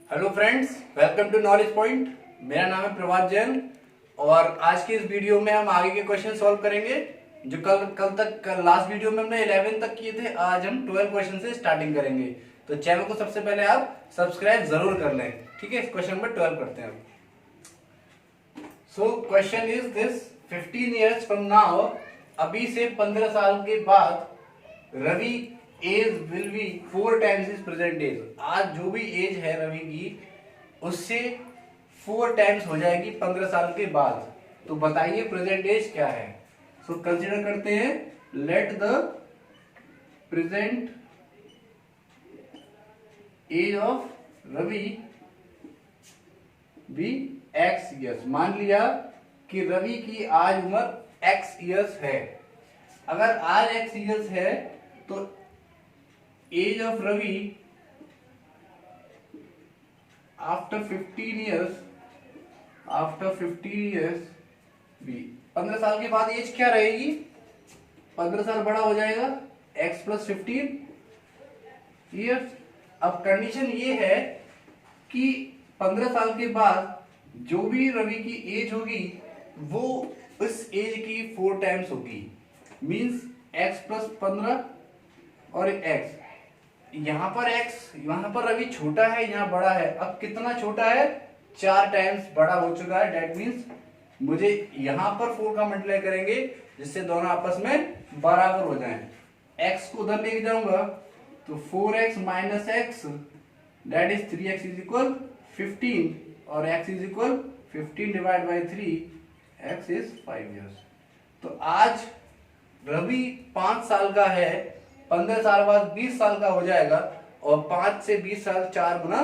Hello friends, welcome to Knowledge Point. मेरा नाम है प्रभात जैन और आज के इस वीडियो में हम आगे के क्वेश्चन सॉल्व करेंगे जो कल लास्ट वीडियो में हमने 11 तक किए थे। आज हम 12 क्वेश्चन से स्टार्टिंग करेंगे। तो चैनल को सबसे पहले आप सब्सक्राइब जरूर कर लें। ठीक है, क्वेश्चन नंबर 12 करते हैं। So question is this, 15 years from now, अभी से 15 साल के बाद Ravi age will be 4 times his present age. आज जो भी एज है रवि की उससे 4 टाइम्स हो जाएगी 15 साल के बाद। तो बताइए प्रेजेंट एज क्या है। सो कंसीडर करते हैं, let the present age of Ravi be x years. मान लिया कि रवि की आज उम्र x ईयर्स है। अगर आज x ईयर्स है तो age of Ravi after 15 years be. 15 साल के बाद एज क्या रहेगी? 15 साल बड़ा हो जाएगा, x प्लस 15 ईयर्स। अब कंडीशन ये है कि 15 साल के बाद जो भी रवि की एज होगी वो उस एज की 4 टाइम्स होगी। मींस x प्लस 15 और x। यहां पर रवि छोटा है, यहां बड़ा है। अब कितना छोटा है? 4 टाइम्स बड़ा हो चुका है। डेट मीन्स मुझे यहां पर 4 का मल्टीप्लाई करेंगे जिससे दोनों आपस में बराबर हो जाएं। x को उधर लेके जाऊंगा तो 4x minus x that is 3x is equal 15 और x is equal 15 divide by 3, x is 5 years. तो आज रवि 5 साल का है, 15 साल बाद 20 साल का हो जाएगा और 5 से 20 साल 4 गुना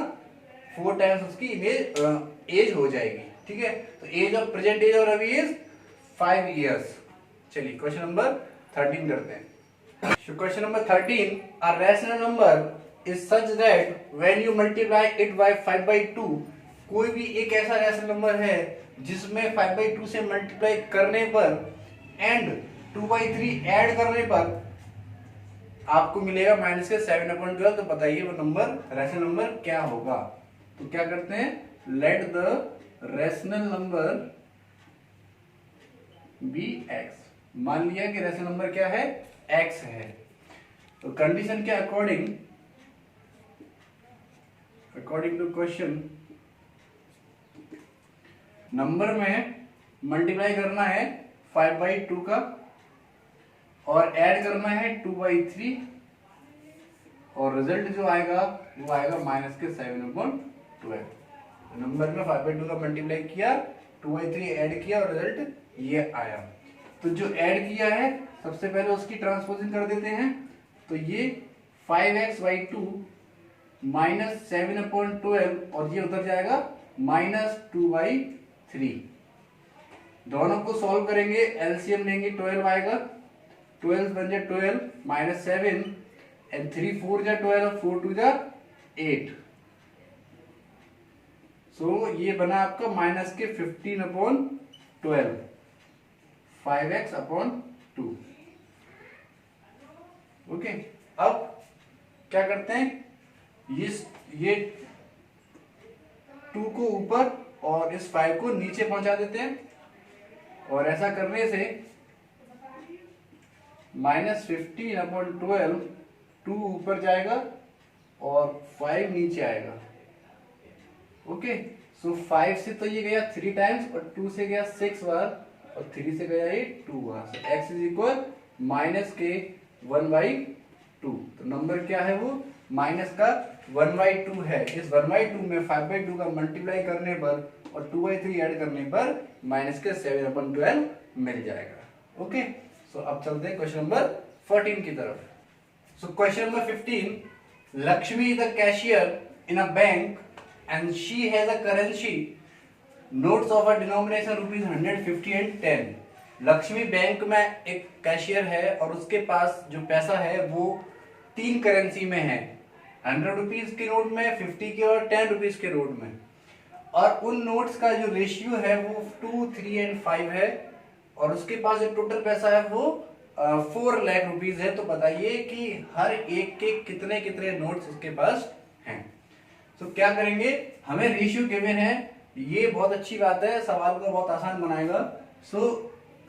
4 टाइम्स उसकी एज हो जाएगी। ठीक है, तो age of present age of Ravi is 5 years. चलिए क्वेश्चन नंबर 13 करते हैं। Question number 13, a rational number is such that when you multiply it by 5/2। कोई भी एक ऐसा रैशनल नंबर है जिसमें 5/2 से मल्टीप्लाई करने पर एंड 2/3 ऐड करने पर आपको मिलेगा माइनस के 7/12। तो बताइए वो नंबर, रैशनल नंबर क्या होगा? तो क्या करते हैं, let the rational number be x। मान लिया कि रैशनल नंबर क्या है? x है। तो कंडीशन के अकॉर्डिंग टू क्वेश्चन, नंबर में मल्टीप्लाई करना है 5/2 का और ऐड करना है 2/3 और रिजल्ट जो आएगा वो आएगा माइनस के 7/12। नंबर में 5/2 का मल्टीप्लाई किया, 2/3 ऐड किया और रिजल्ट ये आया। तो जो ऐड किया है सबसे पहले उसकी ट्रांसपोजिशन कर देते हैं। तो ये 5x/2 माइनस 7/12 और ये उधर जाएगा माइनस 2/3। दोनों को सॉल्व करेंगे, एलसीएम लेंगे, 12 आएगा। 12 बन जाए 12 माइनस 7 एंड 3 4 जा 12 और 4 2 जा 8। सो ये बना आपका माइनस के 15/12, 5x/2। ओके, अब क्या करते हैं, ये 2 को ऊपर और इस 5 को नीचे पहुंचा देते हैं और ऐसा करने से माइनस 15/12, 2 ऊपर जाएगा और 5 नीचे आएगा। ओके, सो 5 से तो ये गया 3 टाइम्स और 2 से गया 6 बार और 3 से गया ये 2 बार। सो x इज इक्वल माइनस के 1/2। तो नंबर क्या है वो? माइनस का 1/2 है। इस 1/2 में 5/2 का मल्टीप्लाई करने पर और 2/3 ऐड करने पर माइनस के 7/12 मिल जाएगा। ओके, सो अब चलते हैं क्वेश्चन नंबर 14 की तरफ। So question number 15, Lakshmi is a cashier in a bank and she has a currency notes of a denomination rupees 100, 50 and 10। Lakshmi bank में एक कैशियर है और उसके पास जो पैसा है वो 3 करेंसी में है, 100 रुपीज के नोट में, 50 के और 10 रुपीज के नोट में। और उन नोट्स का जो रेशियो है वो 2, 3 एंड 5 है और उसके पास जो टोटल पैसा है वो 4 लाख रुपीज है। तो बताइए कि हर एक के कितने कितने नोट्स उसके पास हैं। तो क्या करेंगे, हमें रेशियो गिवन है, ये बहुत अच्छी बात है, सवाल को बहुत आसान बनाएगा। So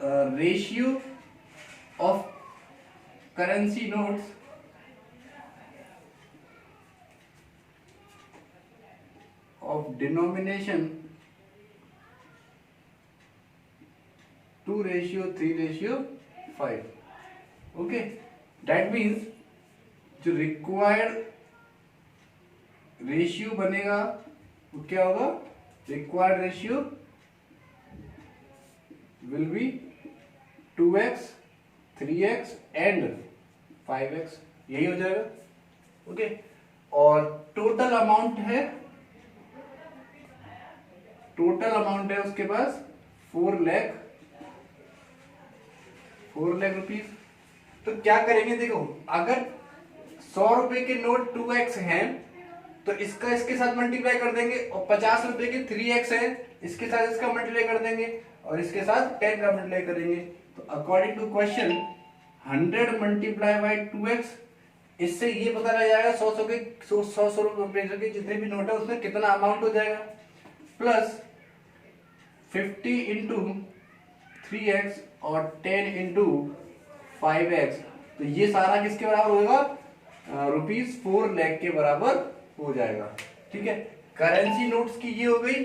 ratio of currency notes of denomination 2:3:5. Okay, that means जो रिक्वायर्ड रेशियो बनेगा वो क्या होगा, required ratio will be 2x 3x and 5x, यही हो जाएगा। ओके, और टोटल अमाउंट है उसके पास 4 लाख रुपीज। तो क्या करेंगे, देखो अगर 100 रुपए के नोट 2x हैं तो इसका इसके साथ मल्टीप्लाई कर देंगे, और 50 रुपए के 3x है इसके साथ इसका मल्टीप्लाई कर देंगे, और इसके साथ 10 का मल्टीप्लाई करेंगे। तो according to question 100 multiply by 2x, इससे ये पता लग जाएगा 100 रुपए के जितने भी नोट है उसमें कितना अमाउंट हो जाएगा, प्लस 50 इंटू 3x और 10 इंटू 5x। तो ये सारा किसके बराबर होगा, ₹4 लाख के बराबर हो जाएगा। ठीक है, करेंसी नोट्स की ये हो गई,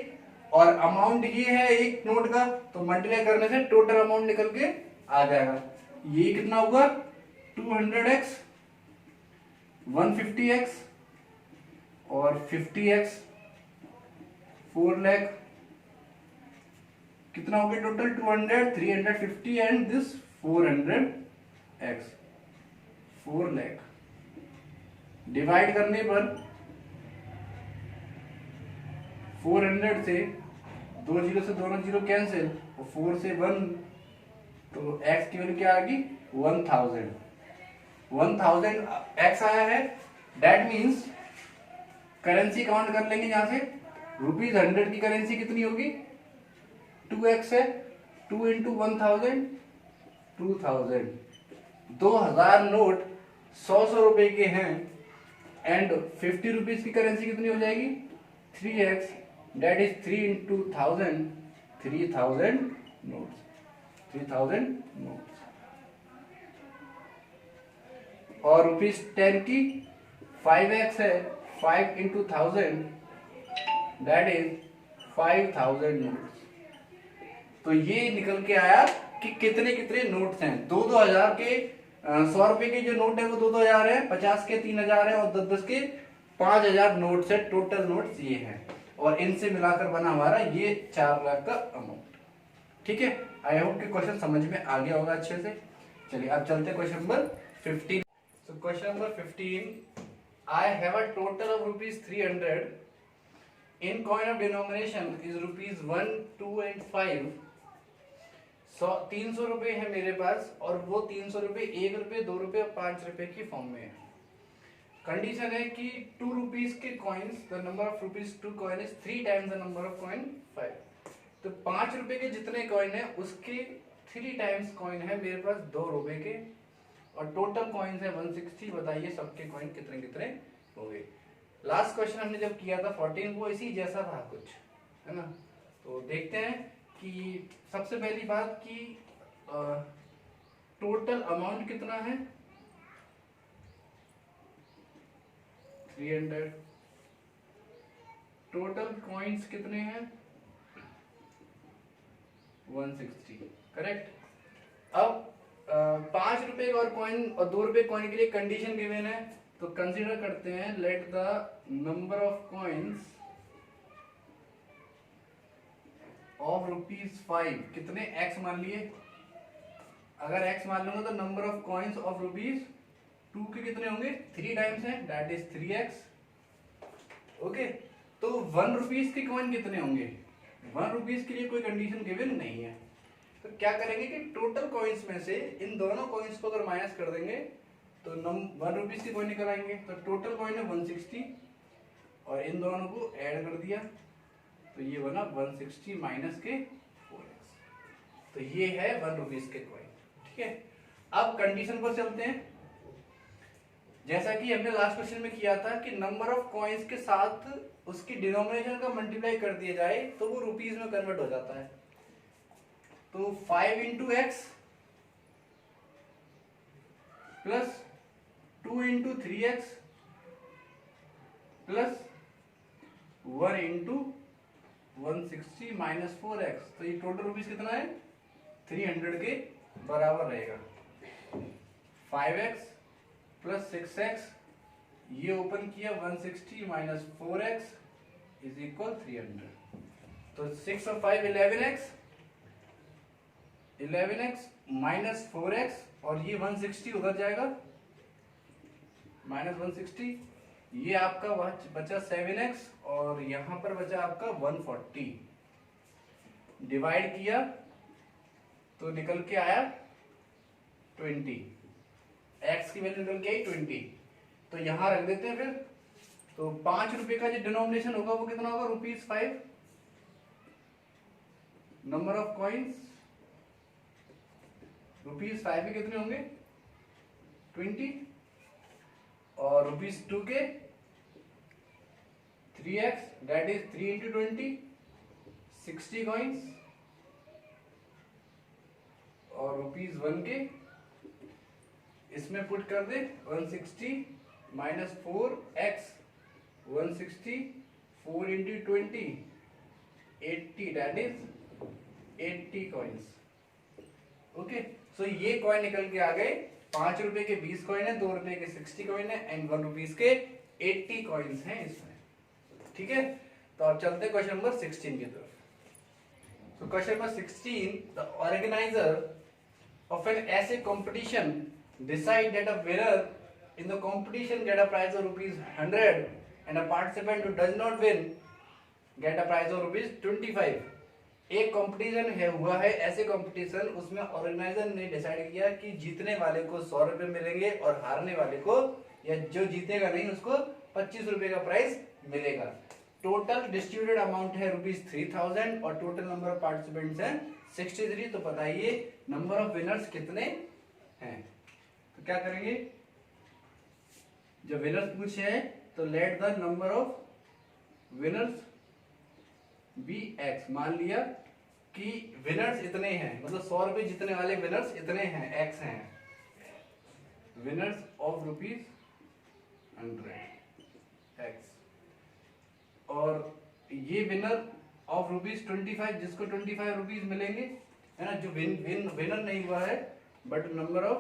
और अमाउंट ये है एक नोट का, तो मल्टीप्लाई करने से टोटल अमाउंट निकल के आ जाएगा। ये कितना होगा, 200x 150x और 50x 4 लाख, कितना हो गया total 200 350 and this 400x 4 lakh. Divide करने पर 400 से 2 जीरो से दोनों जीरो कैंसिल, और 4 से 1, तो x की वैल्यू क्या आ गई 1000 x आया है। दैट मीन्स करेंसी काउंट कर लेंगे यहां से, ₹100 की करेंसी कितनी होगी 2x है, 2 इंटू 1000 2000, 2000 नोट 100 रुपए के हैं, एंड 50 रुपीज की करेंसी कितनी हो जाएगी 3x, that is 3 into 1000 3000 notes, 3000 notes. और ₹10 की 5x है, 5 इंटू 1000 दैट इज 5000 नोट्स। तो ये निकल के आया कि कितने कितने नोट्स हैं, 2-2000 के 100 रुपए के जो नोट है वो 2-2000 है, 50 के 3000 है, और 10-10 के 5000 नोट्स है। टोटल नोट्स ये हैं, और इनसे मिलाकर बना हमारा ये 4 लाख का अमाउंट। ठीक है, आई होप कि क्वेश्चन समझ में आ गया होगा अच्छे से। चलिए अब चलते हैं question number 15। So question number 15, I have a total of ₹300 in coin of denomination is ₹1, 2 and 5। 300 रुपए है मेरे पास, और वो 300 रुपए 1 रुपए 2 रुपए और 5 रुपए की फॉर्म में है। कंडीशन है कि 2 रुपीज के coins, the number of ₹2 coin is 3 times the number of coin 5। तो 5 रुपए के जितने कॉइन है उसके 3 टाइम्स कॉइन है मेरे पास 2 रुपए के, और टोटल कॉइन्स है 160। बताइए सबके कॉइन कितने कितने हो गए। लास्ट क्वेश्चन हमने जब किया था 14, वो इसी जैसा था कुछ, है ना। तो देखते हैं कि सबसे पहली बात कि टोटल अमाउंट कितना है 300, टोटल कॉइन्स कितने हैं 160, करेक्ट। अब 5 रुपए और कॉइन और 2 रुपए कॉइन के लिए कंडीशन गिवन है, तो कंसीडर करते हैं let the number of coins of ₹5 कितने x मान लिए। अगर x मान लूंगा तो नंबर ऑफ कॉइन्स ऑफ ₹2 के कितने होंगे 3 टाइम्स है, दैट इज 3x। ओके, तो 1 रुपीज के कॉइन कितने होंगे, 1 रुपीज के लिए कोई कंडीशन गिवन नहीं है। तो क्या करेंगे कि टोटल कॉइन्स में से इन दोनों कॉइन्स को अगर माइनस कर देंगे तो 1 रुपीज के कॉइन निकल आएंगे। तो टोटल कॉइन है 160, और इन दोनों को ऐड कर दिया तो ये बना 160 माइनस के 4x। तो ये है 1 रुपीज के कॉइन। ठीक है, अब कंडीशन पर चलते हैं। जैसा कि हमने लास्ट क्वेश्चन में किया था कि नंबर ऑफ कॉइन्स के साथ उसकी डिनोमिनेशन का मल्टीप्लाई कर दिया जाए तो वो रुपीज में कन्वर्ट हो जाता है। तो 5 into x plus 2 into 3x plus 1 into 160 minus 4x, तो ये टोटल रुपीज कितना है 300 के बराबर रहेगा। 5x प्लस 6x, ये ओपन किया 160 माइनस 4x इज इक्वल 300। तो 6 और 5 11x माइनस 4x, और ये 160 उधर जाएगा माइनस 160, ये आपका बचा 7x और यहां पर बचा आपका 140। डिवाइड किया तो निकल के आया 20, x की वैल्यू निकल के आई 20। तो यहां रख देते हैं फिर। तो 5 रुपए का जो डिनोमिनेशन होगा वो कितना होगा ₹5। नंबर ऑफ कॉइन्स ₹5 के कितने होंगे 20, और ₹2 के 3x, that is 3 into 20, 60 coins, और ₹1 के इसमें पुट कर दे 160 minus 4x, 160 4 into 20 80, that is 80 coins. Okay, so ये कॉइन निकल के आ गए। 5 रुपए के 20 कॉइन है, 2 रुपए के 60 कॉइन है, एंड 1 रुपीज के 80 कॉइन्स हैं इसमें। ठीक है, तो अब चलते क्वेश्चन नंबर 16 की तरफ। So question number 16, the organiser of an essay competition decide that a winner in the competition get a prize of ₹100 and a participant who does not win get a prize of ₹25। एक competition है हुआ है ऐसे competition, उसमें organiser ने decide किया कि जीतने वाले को 100 रुपए मिलेंगे और हारने वाले को, या जो जीतेगा नहीं उसको 25 रुपए का प्राइज मिलेगा। टोटल डिस्ट्रीब्यूटेड अमाउंट है ₹3000 और टोटल नंबर ऑफ पार्टिसिपेंट्स हैं 63। तो बताइए नंबर ऑफ विनर्स कितने हैं। तो क्या करेंगे, जब विनर्स पूछे हैं तो let the number of winners be x। मान लिया कि विनर्स इतने हैं, मतलब 100 रुपए जीतने वाले विनर्स इतने हैं, x हैं। विनर्स ऑफ ₹100 x, और ये विनर ऑफ ₹25 जिसको 25 रुपीज मिलेंगे, है ना, जो विनर नहीं हुआ है, बट नंबर ऑफ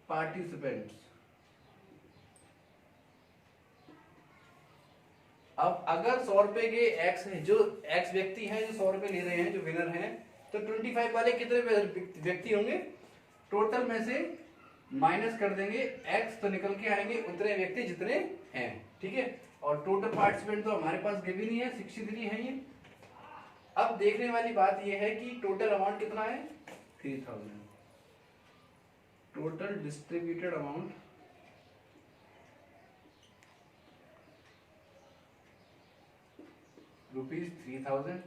पार्टिसिपेंट्स। अब अगर 100 रुपए के x है, जो x व्यक्ति हैं जो 100 रुपए ले रहे हैं, जो विनर हैं, तो 25 वाले कितने व्यक्ति होंगे, टोटल में से माइनस कर देंगे x, तो निकल के आएंगे उतने व्यक्ति जितने हैं। ठीक है, और टोटल पार्टिसिपेंट तो हमारे पास गिवन नहीं है, 63 है ये। अब देखने वाली बात यह है कि टोटल अमाउंट कितना है 3000। Total distributed amount ₹3000।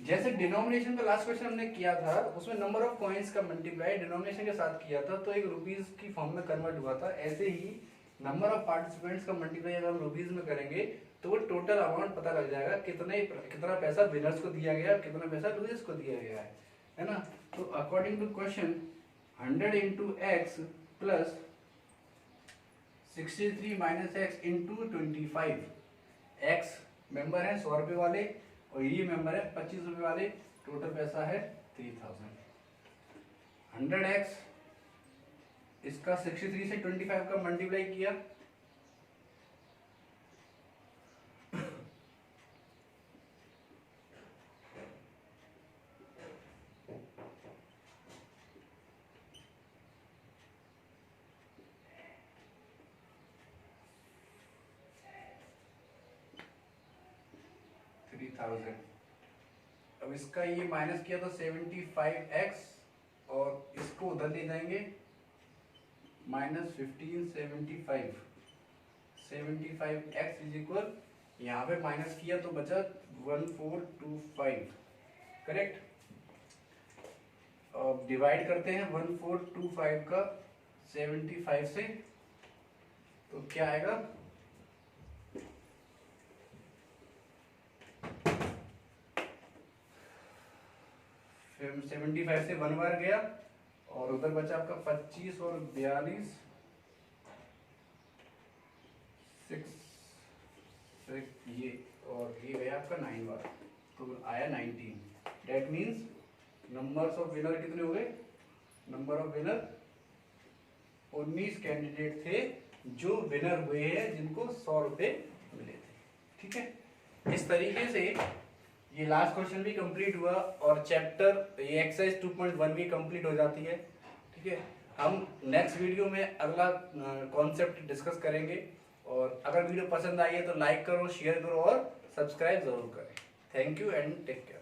जैसे डिनोमिनेशन का लास्ट क्वेश्चन हमने किया था, उसमें नंबर ऑफ कॉइन्स का मल्टीप्लाई डिनोमिनेशन के साथ किया था, तो एक रुपीज की फॉर्म में कन्वर्ट हुआ था। ऐसे ही नंबर ऑफ पार्टिसिपेंट्स का मल्टीप्लाई अगर हम रुपीज में करेंगे तो वो टोटल अमाउंट पता लग जाएगा, कितना पैसा विनर्स को दिया गया और कितना पैसा लूजर्स को दिया गया है ना। तो according to question 100 into x plus 63 minus x into 25। X member है 100 रुपए वाले और ये मेंबर है 25 रुपए वाले, टोटल पैसा है 3000। 100x इसका 63 से 25 का मल्टीप्लाई किया, अब इसका ये माइनस किया तो 75x और इसको उधर ले जाएंगे -1575। 75x इज इक्वल, यहाँ पे माइनस किया तो बचा 1425, करेक्ट। अब डिवाइड करते हैं 1425 का 75 से, तो क्या आएगा 75 से 1 बार गया और उधर बचा आपका 25 और 42 6 ये, और ये गया आपका 9 बार, तो आया 19। That means numbers of winner कितने हो गए, नंबर ऑफ विनर 19 कैंडिडेट थे जो विनर हुए हैं, जिनको 100 रुपए मिले थे। ठीक है, इस तरीके से ये लास्ट क्वेश्चन भी कंप्लीट हुआ और चैप्टर ये एक्सरसाइज 2.1 भी कंप्लीट हो जाती है। ठीक है, हम नेक्स्ट वीडियो में अगला कॉन्सेप्ट डिस्कस करेंगे, और अगर वीडियो पसंद आई है तो लाइक करो, शेयर करो और सब्सक्राइब जरूर करें। Thank you and take care.